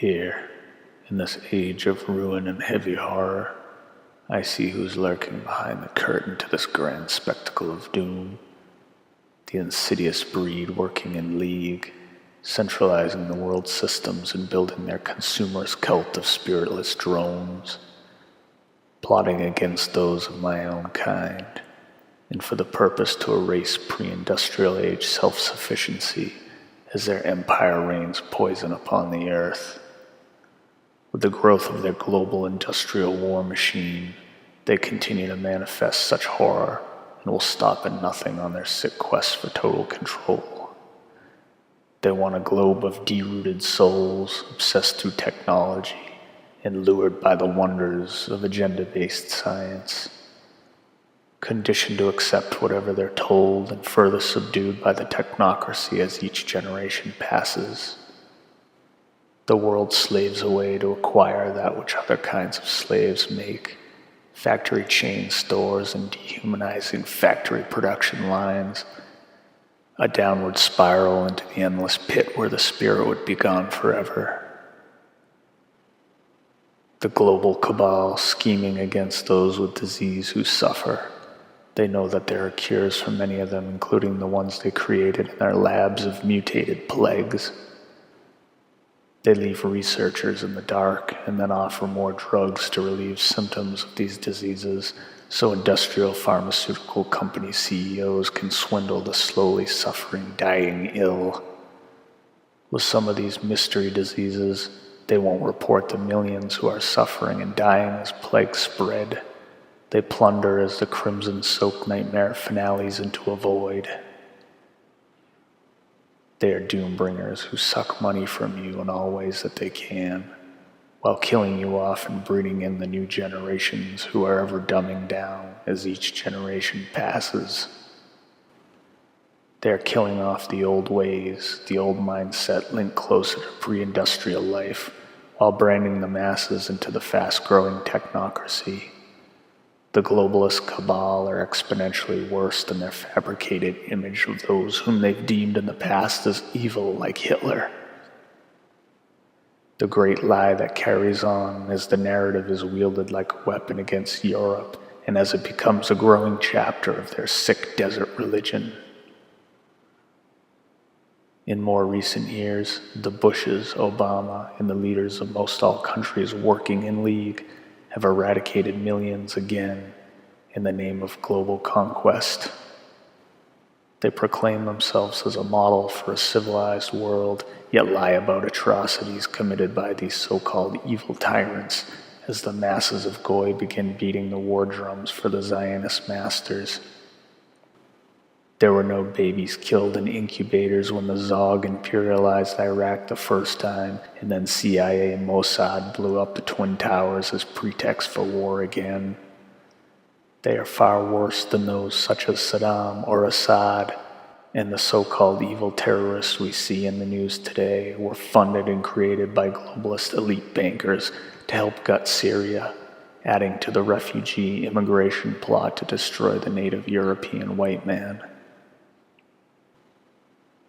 Here, in this age of ruin and heavy horror, I see who's lurking behind the curtain to this grand spectacle of doom. The insidious breed working in league, centralizing the world's systems and building their consumerist cult of spiritless drones, plotting against those of my own kind, and for the purpose to erase pre-industrial age self-sufficiency as their empire rains poison upon the earth. With the growth of their global industrial war machine, they continue to manifest such horror and will stop at nothing on their sick quest for total control. They want a globe of derooted souls, obsessed through technology and lured by the wonders of agenda-based science, conditioned to accept whatever they're told and further subdued by the technocracy as each generation passes. The world slaves away to acquire that which other kinds of slaves make. Factory chain stores and dehumanizing factory production lines. A downward spiral into the endless pit where the spirit would be gone forever. The global cabal scheming against those with disease who suffer. They know that there are cures for many of them, including the ones they created in their labs of mutated plagues. They leave researchers in the dark and then offer more drugs to relieve symptoms of these diseases so industrial pharmaceutical company CEOs can swindle the slowly suffering, dying ill. With some of these mystery diseases, they won't report the millions who are suffering and dying as plagues spread. They plunder as the crimson-soaked nightmare finales into a void. They are doom-bringers who suck money from you in all ways that they can, while killing you off and breeding in the new generations who are ever dumbing down as each generation passes. They are killing off the old ways, the old mindset linked closer to pre-industrial life, while branding the masses into the fast-growing technocracy. The globalist cabal are exponentially worse than their fabricated image of those whom they've deemed in the past as evil, like Hitler. The great lie that carries on as the narrative is wielded like a weapon against Europe and as it becomes a growing chapter of their sick desert religion. In more recent years, the Bushes, Obama, and the leaders of most all countries working in league have eradicated millions again in the name of global conquest. They proclaim themselves as a model for a civilized world, yet lie about atrocities committed by these so-called evil tyrants as the masses of Goy begin beating the war drums for the Zionist masters. There were no babies killed in incubators when the Zog imperialized Iraq the first time, and then CIA and Mossad blew up the Twin Towers as pretext for war again. They are far worse than those such as Saddam or Assad, and the so-called evil terrorists we see in the news today were funded and created by globalist elite bankers to help gut Syria, adding to the refugee immigration plot to destroy the native European white man.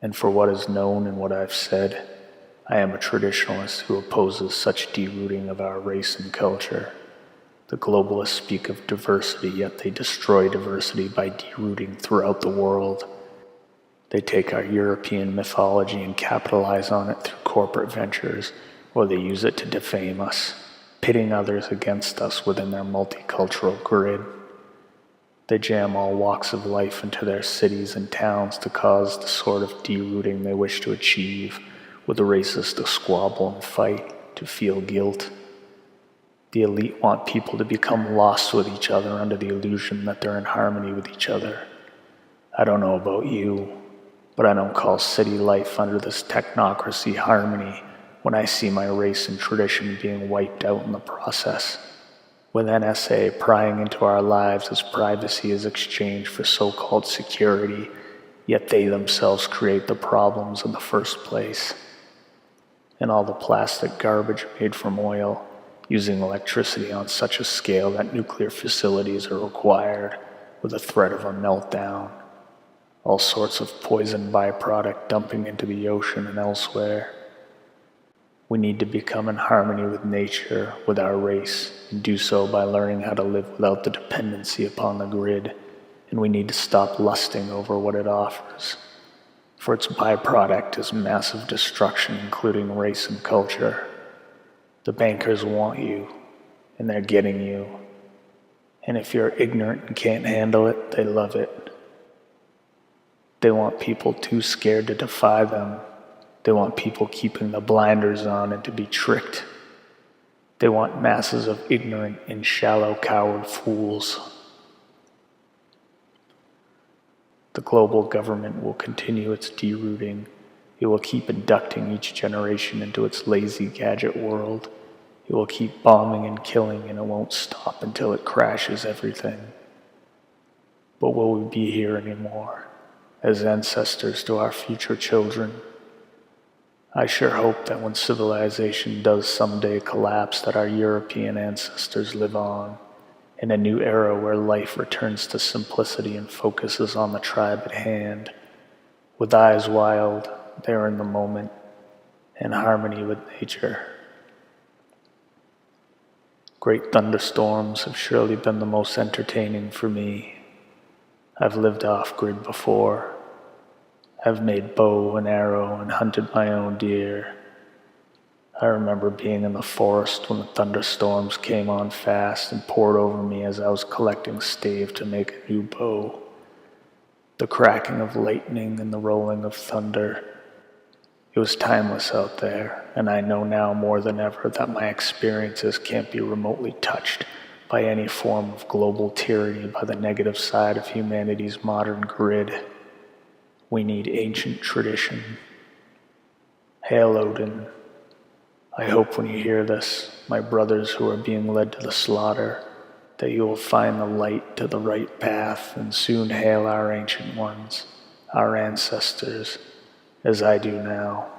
And for what is known and what I've said, I am a traditionalist who opposes such derooting of our race and culture. The globalists speak of diversity, yet they destroy diversity by derooting throughout the world. They take our European mythology and capitalize on it through corporate ventures, or they use it to defame us, pitting others against us within their multicultural grid. They jam all walks of life into their cities and towns to cause the sort of derooting they wish to achieve, with the racists to squabble and fight, to feel guilt. The elite want people to become lost with each other under the illusion that they're in harmony with each other. I don't know about you, but I don't call city life under this technocracy harmony when I see my race and tradition being wiped out in the process. With NSA prying into our lives as privacy is exchanged for so-called security, yet they themselves create the problems in the first place. And all the plastic garbage made from oil, using electricity on such a scale that nuclear facilities are required with a threat of a meltdown. All sorts of poison byproduct dumping into the ocean and elsewhere. We need to become in harmony with nature, with our race, and do so by learning how to live without the dependency upon the grid. And we need to stop lusting over what it offers, for its byproduct is massive destruction, including race and culture. The bankers want you, and they're getting you. And if you're ignorant and can't handle it, they love it. They want people too scared to defy them. They want people keeping the blinders on and to be tricked. They want masses of ignorant and shallow coward fools. The global government will continue its derooting. It will keep inducting each generation into its lazy gadget world. It will keep bombing and killing, and it won't stop until it crashes everything. But will we be here anymore, as ancestors to our future children? I sure hope that when civilization does someday collapse, that our European ancestors live on, in a new era where life returns to simplicity and focuses on the tribe at hand. With eyes wild, they're in the moment, in harmony with nature. Great thunderstorms have surely been the most entertaining for me. I've lived off-grid before. I've made bow and arrow and hunted my own deer. I remember being in the forest when the thunderstorms came on fast and poured over me as I was collecting stave to make a new bow. The cracking of lightning and the rolling of thunder. It was timeless out there, and I know now more than ever that my experiences can't be remotely touched by any form of global tyranny by the negative side of humanity's modern grid. We need ancient tradition. Hail Odin. I hope when you hear this, my brothers who are being led to the slaughter, that you will find the light to the right path and soon hail our ancient ones, our ancestors, as I do now.